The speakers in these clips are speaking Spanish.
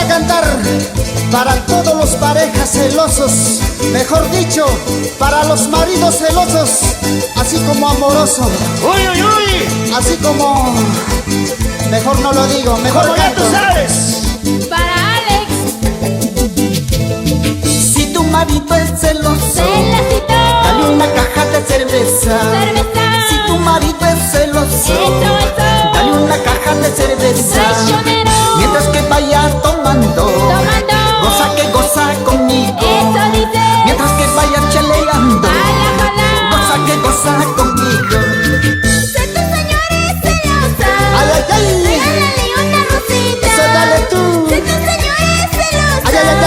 a cantar para todos los parejas celosos, mejor dicho, para los maridos celosos, así como amoroso. Uy, uy, uy. Así como... Mejor no lo digo, mejor Como ya tú canto. sabes. Para Alex, Si tu marido es celoso, celacito, dale una caja de cerveza. cerveza, Si tu marido es celoso, eso, dale una caja de cerveza. traicionero, Mientras que vaya tomando, tomando, goza que goza conmigo. eso dice, Mientras que vaya chaleando, jala, jala. goza que goza conmigo. Si tu señor es celosa, Ay, ay, ay, regálale una rosita. eso dale tú. Si tu señor es celosa, Ay, ay, ay, ay, ay, ay.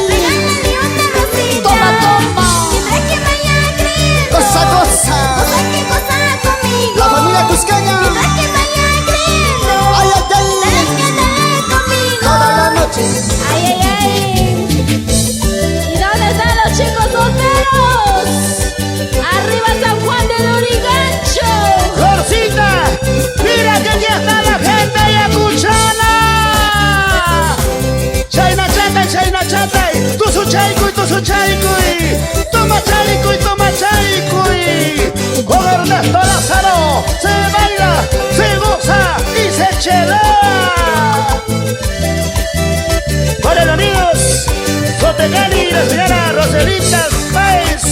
regálale una rosita. Toma, toma. Mientras que vaya creyendo, Goza, goza. goza que goza conmigo. La familia Cusqueña. Mientras que vaya creyendo, Ay, ay, ay. dale que dale conmigo. Toda la noche. Ay, ay, ay. ¿Y dónde están los chicos solteros? Arriba San Juan de Lurigancho. Florcita, mira que aquí está la gente yacuchana. Chayna chatay, tu su chaycuy, toma chaycuy. Con Ernesto Lázaro se baila, se goza y se chela. Para los amigos, Sotecali y la señora Roselita Páez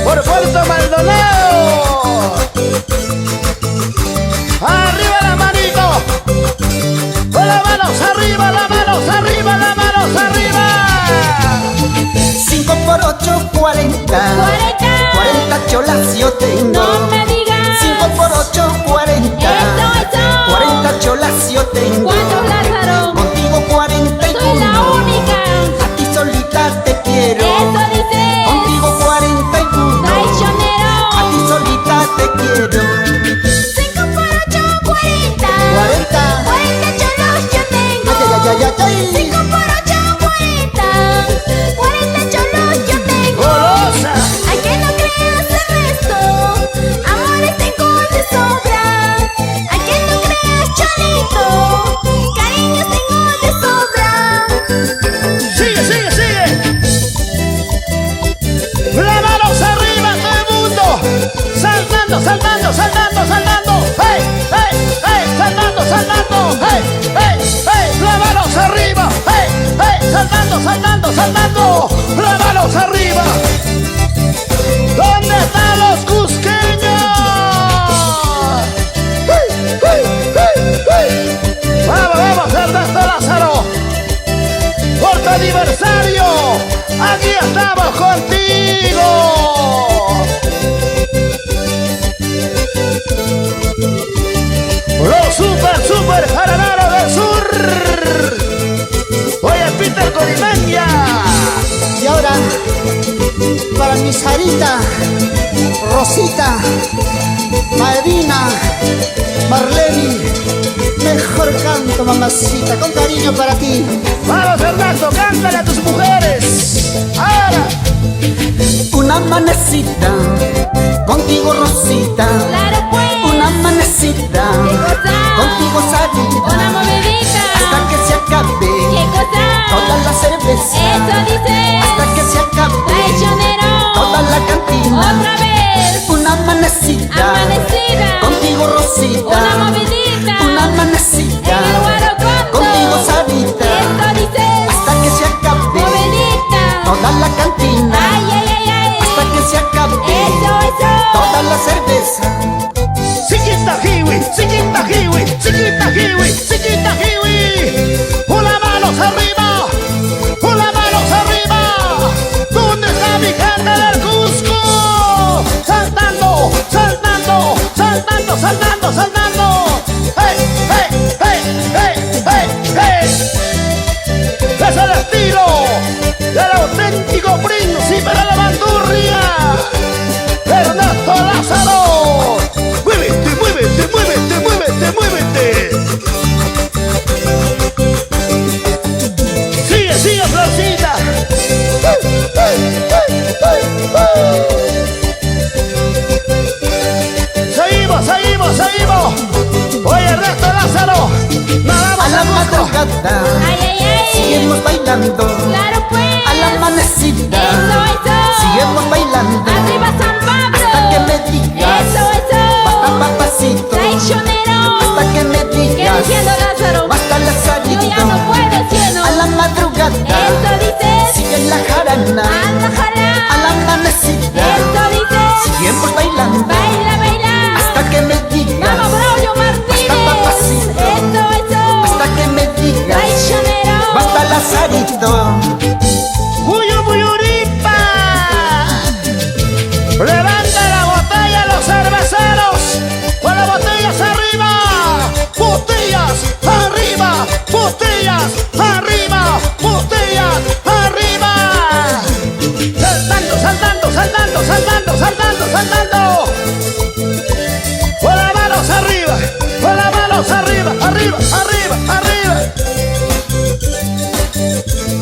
por Puerto Maldonado. Arriba la manito, con las manos arriba, las manos arriba, las manos arriba. 5 por 8, 40. 40 cholas yo tengo. No me digas. 5 por 8, 40. Eso. 40 cholas yo tengo. ¿Cuántos, Lázaro? Contigo 41. Soy la única. A ti solita te quiero. Eso dice. Contigo 41. Traicionero. A ti solita te quiero. 5 por 8, 40. 40. 40 cholos yo tengo. Ay, ay, ay, ay, ay. 5 por 8, 40. 40 cholos yo tengo. Golosa. Ay, que no creas el resto. Amores tengo de sobra. Ay, que no creas, cholito. Cariños tengo de sobra. Sigue. Las manos arriba, todo el mundo. Saltando. Hey, saltando. Hey. Las manos arriba. Hey. Saltando. Las manos arriba. ¿Dónde están los cusqueños? Hey. Vamos, Ernesto Lázaro. Por tu aniversario, aquí estamos contigo. Los super jaraneros del sur. Oye, Peter Corimeña. Y ahora, para mi Sarita, Rosita, Marina, Marlene, mejor canto, mamacita, con cariño para ti. Vamos, Ernesto, cántale a tus mujeres. Ahora. Una manecita, contigo Rosita. Claro pues. Una manecita, ¿Qué cosa? contigo Sarita. Una movedita. Hasta que se acabe ¿Qué cosa? toda la cerveza. Eso dice. Hasta que se acabe Traicionero. toda la cantina. Otra vez. Una amanecida, Amanecida. contigo Rosita. Una movidita. Una amanecida, En el Guaroconto. contigo Sarita. Eso dice. Hasta que se acabe Movedita. toda la cantina. Ay. Hasta que se acabe Eso. toda la cerveza. Chiquita Hiwi. Una manos arriba. ¿Dónde está mi gente del Cusco? Saltando. Hey. Es el estilo del auténtico príncipe de la bandurria, Ernesto Lázaro. Muévete. Sigue, Florcita. Seguimos. Oye, Ernesto Lázaro, nadamos A la a gusto. madrugada, Ay. si seguimos bailando Claro pues. a la amanecida. Eso. Seguimos bailando Arriba San Pablo. hasta que me digas. Eso. Basta papacito, Traicionero. hasta que me ¿Qué digas. diciendo Lázaro? Basta Lazarito, Yo ya no puedo, cielo. a la madrugada. Eso dices. Sigue la jarana Anda, jala. a la amanecida. Eso dices. Seguimos bailando Baila. hasta que me digas. Vamos, Braulio Martínez. Basta papacito, Eso. hasta que me digas. Traicionero. Basta Lazarito. Muyuripa. Levanta la botella los cerveceros. Con las botellas arriba. Botellas arriba. Botellas arriba. Botellas arriba. Saltando. Con las manos arriba. Con las manos arriba. Arriba.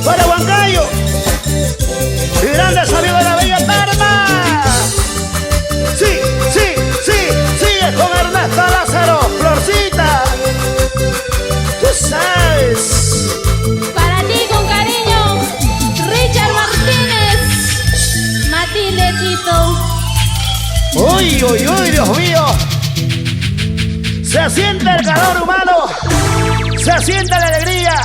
Para Huancayo. Y grandes amigos de la Bella Parma. Sí, es con Ernesto Lázaro, Florcita. Tú sabes. Para ti con cariño, Richard Martínez, Matilde Tito. Uy, Dios mío. Se siente el calor humano. Se siente la alegría.